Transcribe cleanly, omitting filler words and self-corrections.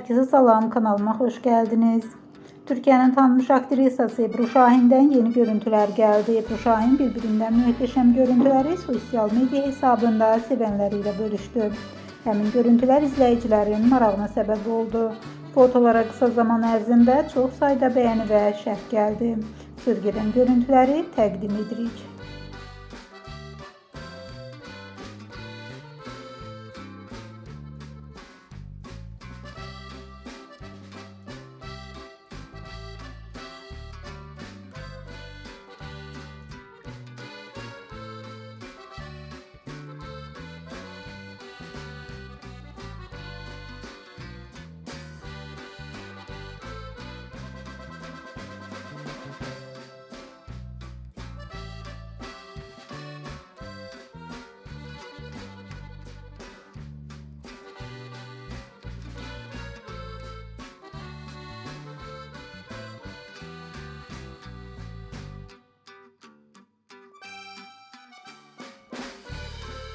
Herkese salam, kanalıma hoş geldiniz. Türkiye'nin tanınmış aktrisası Ebru Şahin'den yeni görüntüler geldi. Ebru Şahin birbirinden muhteşem görüntüleri sosyal medya hesabında sevenleriyle bölüştü. Həmin görüntüler izleyicilerin marağına sebep oldu. Fotolara kısa zaman ərzində çox sayda beğeni ve şərh geldi. Söz gedən görüntüləri təqdim edirik.